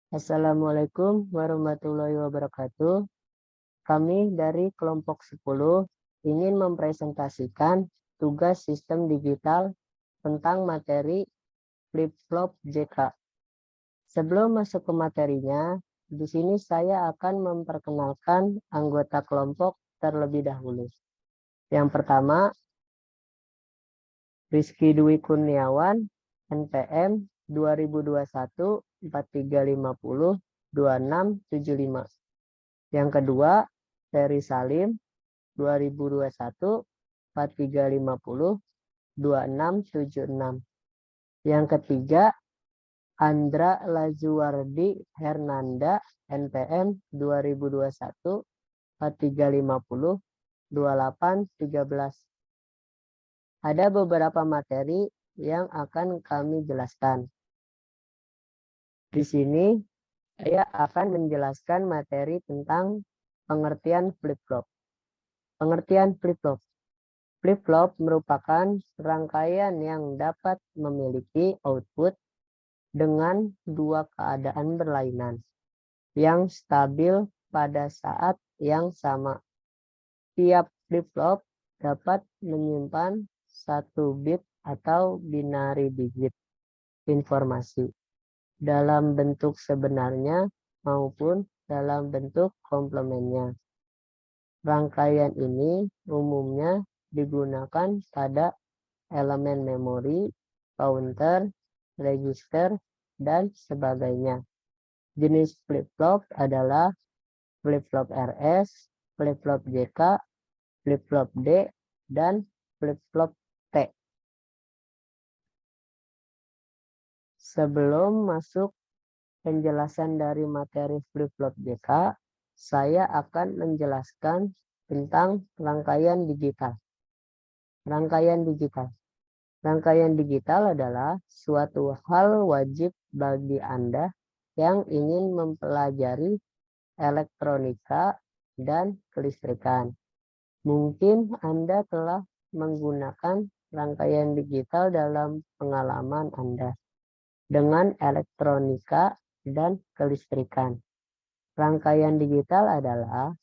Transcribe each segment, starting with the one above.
Assalamualaikum warahmatullahi wabarakatuh. Kami dari kelompok 10 ingin mempresentasikan tugas sistem digital tentang materi flip-flop JK. Sebelum masuk ke materinya, di sini saya akan memperkenalkan anggota kelompok terlebih dahulu. Yang pertama, Rizky Dwi Kurniawan, NPM 2021 4350 2675. Yang kedua, Ferry Salim 2021 4350 2676. Yang ketiga, Andra Lazuardi Hernanda NPM 2021 4350 2813. Ada beberapa materi yang akan kami jelaskan. Di sini saya akan menjelaskan materi tentang pengertian flip-flop. Pengertian flip-flop. Flip-flop merupakan rangkaian yang dapat memiliki output dengan dua keadaan berlainan yang stabil pada saat yang sama. Tiap flip-flop dapat menyimpan satu bit atau binary digit informasi dalam bentuk sebenarnya maupun dalam bentuk komplemennya. Rangkaian ini umumnya digunakan pada elemen memori, counter, register, dan sebagainya. Jenis flip-flop adalah flip-flop RS, flip-flop JK, flip-flop D, dan flip-flop T. Sebelum masuk penjelasan dari materi flip-flop JK, saya akan menjelaskan tentang rangkaian digital. Rangkaian digital. Rangkaian digital adalah suatu hal wajib bagi Anda yang ingin mempelajari elektronika dan kelistrikan. Mungkin Anda telah menggunakan rangkaian digital dalam pengalaman Anda dengan elektronika dan kelistrikan. Rangkaian digital adalah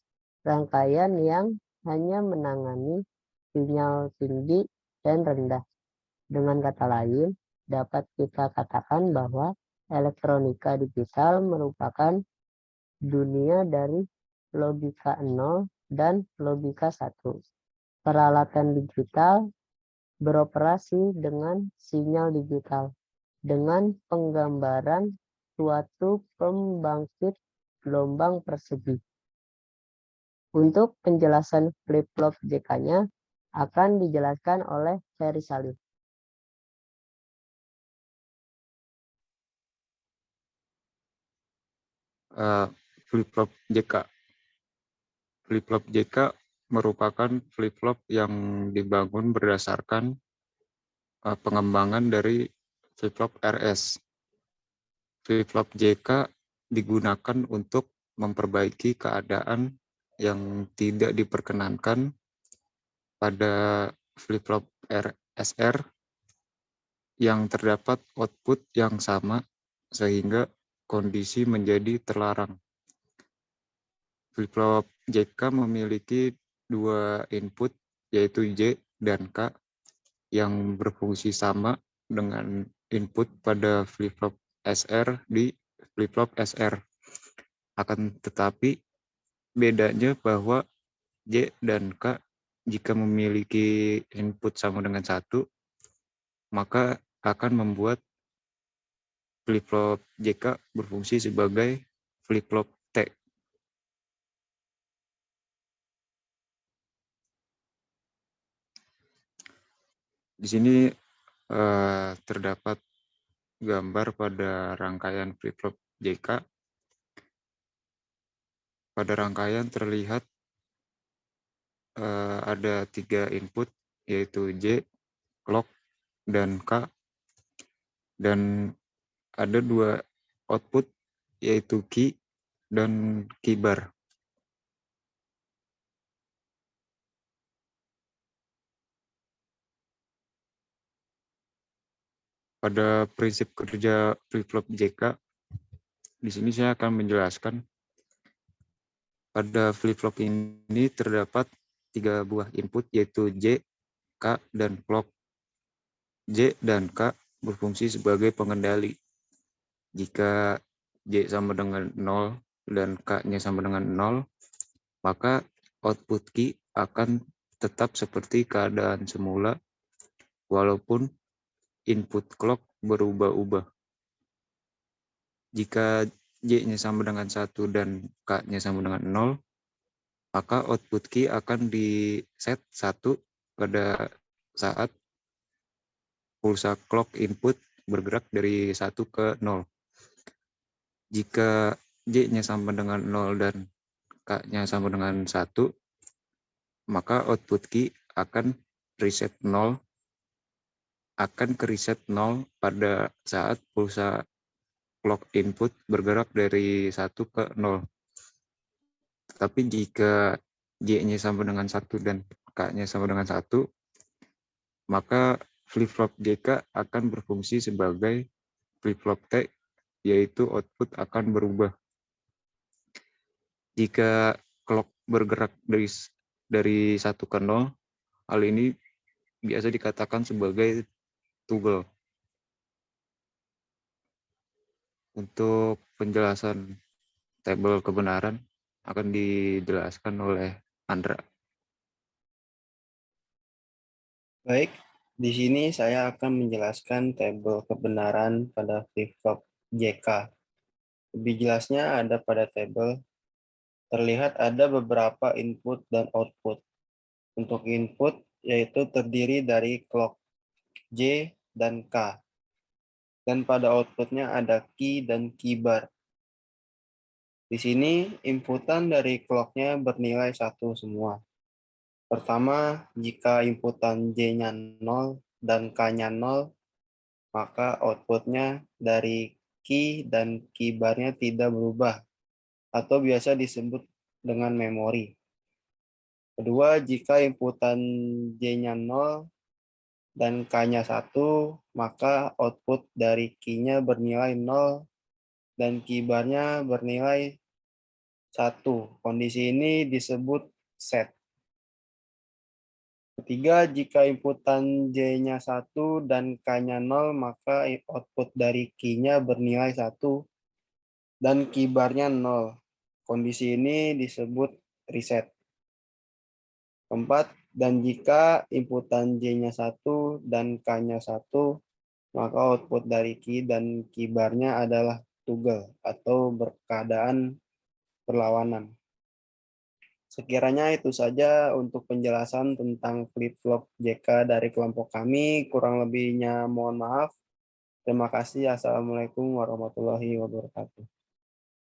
rangkaian yang hanya menangani sinyal tinggi dan rendah. Dengan kata lain, dapat kita katakan bahwa elektronika digital merupakan dunia dari logika 0 dan logika 1. Peralatan digital beroperasi dengan sinyal digital dengan penggambaran suatu pembangkit gelombang persegi. Untuk penjelasan flip-flop JK-nya akan dijelaskan oleh Ferry Salim. Flip-flop JK. Flip-flop JK merupakan flip-flop yang dibangun berdasarkan pengembangan dari flip-flop RS. Flip-flop JK digunakan untuk memperbaiki keadaan yang tidak diperkenankan pada flip-flop SR yang terdapat output yang sama sehingga kondisi menjadi terlarang. Flip-flop JK memiliki dua input yaitu J dan K yang berfungsi sama dengan input pada flip-flop SR di flip-flop SR. Akan tetapi bedanya bahwa J dan K jika memiliki input sama dengan 1, maka akan membuat flip-flop JK berfungsi sebagai flip-flop T. Di sini terdapat gambar pada rangkaian flip-flop JK. Pada rangkaian terlihat ada 3 input yaitu J, clock, dan K, dan ada 2 output yaitu key dan key bar. Pada prinsip kerja flip-flop JK, Di sini saya akan menjelaskan pada flip-flop ini terdapat 3 buah input yaitu J, K, dan clock. J dan K berfungsi sebagai pengendali. Jika J sama dengan 0 dan K-nya sama dengan 0, maka output key akan tetap seperti keadaan semula walaupun input clock berubah-ubah. Jika J-nya sama dengan 1 dan K-nya sama dengan 0, maka output key akan di set 1 pada saat pulsa clock input bergerak dari 1 ke 0. Jika J-nya sama dengan 0 dan K-nya sama dengan 1, maka output key akan reset 0, akan ke reset 0 pada saat pulsa clock input bergerak dari 1 ke 0. Tapi jika J-nya sama dengan 1 dan K-nya sama dengan 1, maka flip-flop GK akan berfungsi sebagai flip-flop T, yaitu output akan berubah. Jika clock bergerak dari 1 ke 0, hal ini biasa dikatakan sebagai toggle. Untuk penjelasan tabel kebenaran akan dijelaskan oleh Andra. Baik, di sini saya akan menjelaskan tabel kebenaran pada flip-flop JK. Lebih jelasnya ada pada tabel, terlihat ada beberapa input dan output. Untuk input yaitu terdiri dari clock J dan K. Dan pada outputnya ada key dan key bar. Di sini inputan dari clocknya bernilai 1 semua. Pertama, jika inputan J-nya 0 dan K-nya 0, maka outputnya dari key dan key bar-nya tidak berubah, atau biasa disebut dengan memori. Kedua, jika inputan J-nya 0 dan K-nya 1, maka output dari key-nya bernilai 0 dan key bar-nya bernilai 1. Kondisi ini disebut set. Ketiga, jika inputan J-nya 1 dan K-nya 0, maka output dari key-nya bernilai 1 dan key bar-nya 0. Kondisi ini disebut reset. Keempat, dan jika inputan J-nya 1 dan K-nya 1, maka output dari key dan key bar-nya adalah toggle atau berkeadaan berlawanan. Sekiranya itu saja untuk penjelasan tentang flip-flop JK dari kelompok kami. Kurang lebihnya mohon maaf. Terima kasih. Assalamualaikum warahmatullahi wabarakatuh.